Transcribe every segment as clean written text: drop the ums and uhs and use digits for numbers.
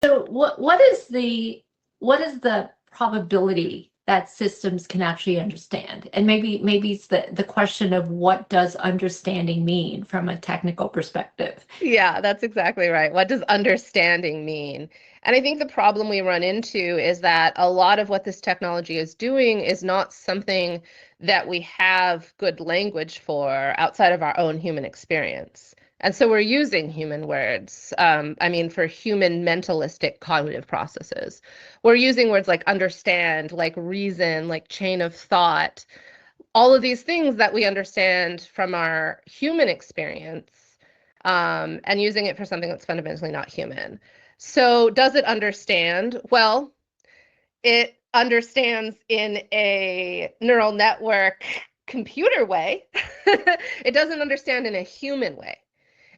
So what is the probability that systems can actually understand? And maybe it's the question of what does understanding mean from a technical perspective? Yeah, that's exactly right. What does understanding mean? And I think the problem we run into is that a lot of what this technology is doing is not something that we have good language for outside of our own human experience. And so we're using human words, for human mentalistic cognitive processes. We're using words like understand, like reason, like chain of thought, all of these things that we understand from our human experience, and using it for something that's fundamentally not human. So does it understand? Well, it understands in a neural network computer way. It doesn't understand in a human way.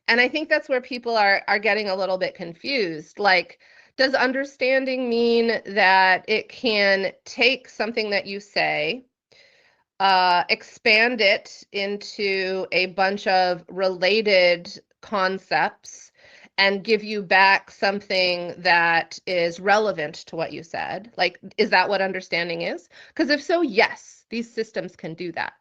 And I think that's where people are getting a little bit confused. Like, does understanding mean that it can take something that you say, expand it into a bunch of related concepts and give you back something that is relevant to what you said? Like, is that what understanding is? Because if so, yes, these systems can do that.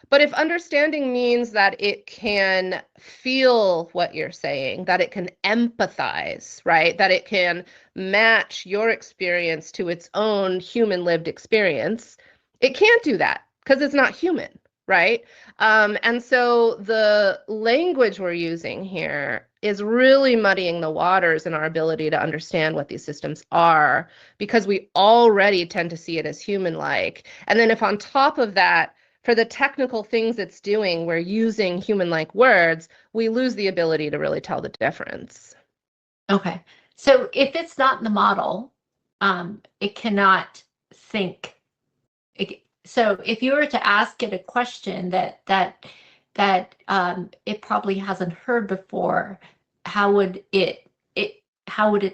But if understanding means that it can feel what you're saying, that it can empathize, right? That it can match your experience to its own human lived experience, it can't do that because it's not human, right? And so the language we're using here is really muddying the waters in our ability to understand what these systems are, because we already tend to see it as human-like. And then if on top of that, for the technical things it's doing, we're using human-like words, we lose the ability to really tell the difference. Okay. So if it's not in the model, it cannot think. So if you were to ask it a question that it probably hasn't heard before, how would it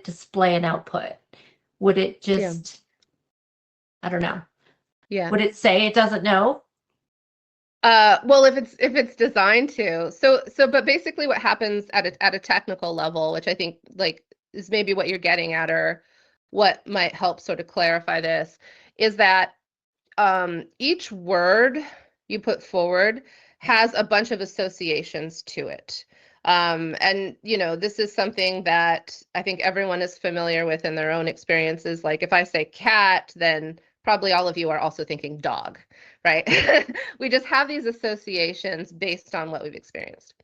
display an output? Would it just, I don't know. Yeah. Would it say it doesn't know? Well, if it's designed to, but basically what happens at a technical level, which I think like is maybe what you're getting at, or what might help sort of clarify this, is that each word you put forward has a bunch of associations to it. And this is something that I think everyone is familiar with in their own experiences. Like if I say cat, then probably all of you are also thinking dog, right? We just have these associations based on what we've experienced.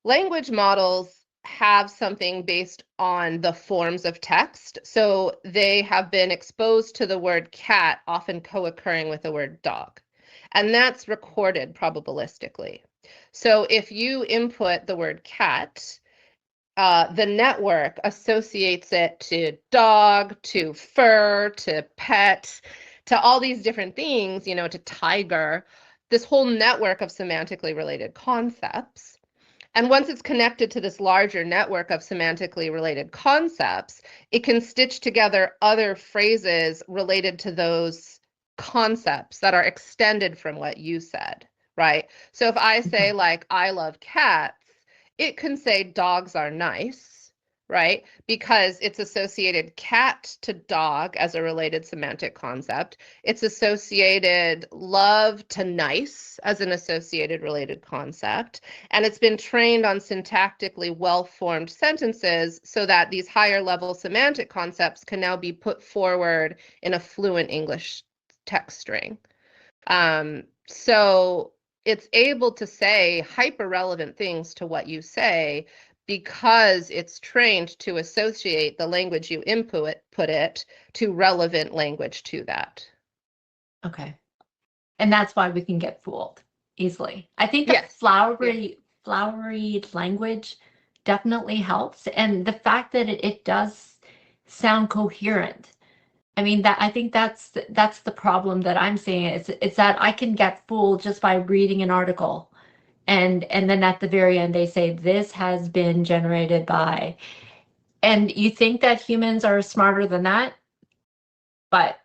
Language models have something based on the forms of text. So they have been exposed to the word cat, often co-occurring with the word dog. And that's recorded probabilistically. So if you input the word cat, the network associates it to dog, to fur, to pet, to all these different things, to tiger, this whole network of semantically related concepts. And once it's connected to this larger network of semantically related concepts, it can stitch together other phrases related to those concepts that are extended from what you said, right? So if I say like, I love cats, it can say dogs are nice, right? Because it's associated cat to dog as a related semantic concept. It's associated love to nice as an associated related concept. And it's been trained on syntactically well-formed sentences so that these higher level semantic concepts can now be put forward in a fluent English text string. So it's able to say hyper relevant things to what you say because it's trained to associate the language you put it to relevant language to that. Okay. And that's why we can get fooled easily. I think the Yes. flowery language definitely helps. And the fact that it does sound coherent. I mean, I think that's the problem that I'm seeing. It's that I can get fooled just by reading an article, and then at the very end they say this has been generated by, and you think that humans are smarter than that, but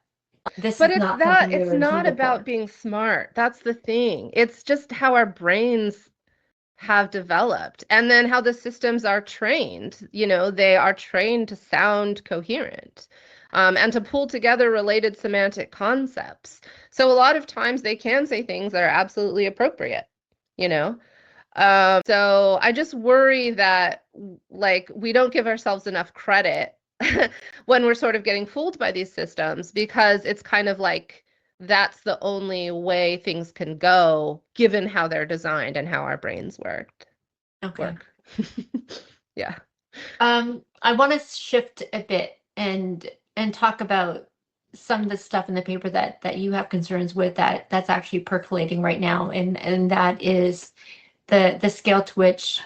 this But is not something we it's were not intended about for. being smart. That's the thing. It's just how our brains have developed, and then how the systems are trained. They are trained to sound coherent, and to pull together related semantic concepts. So a lot of times they can say things that are absolutely appropriate, you know? So I just worry that like we don't give ourselves enough credit when we're sort of getting fooled by these systems, because it's kind of like that's the only way things can go given how they're designed and how our brains work. Yeah. I want to shift a bit and talk about some of the stuff in the paper that you have concerns with, that's actually percolating right now, and that is the scale to which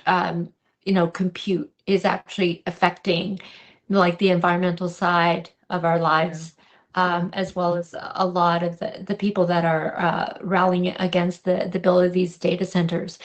compute is actually affecting like the environmental side of our lives, as well as a lot of the people that are rallying against the build of these data centers.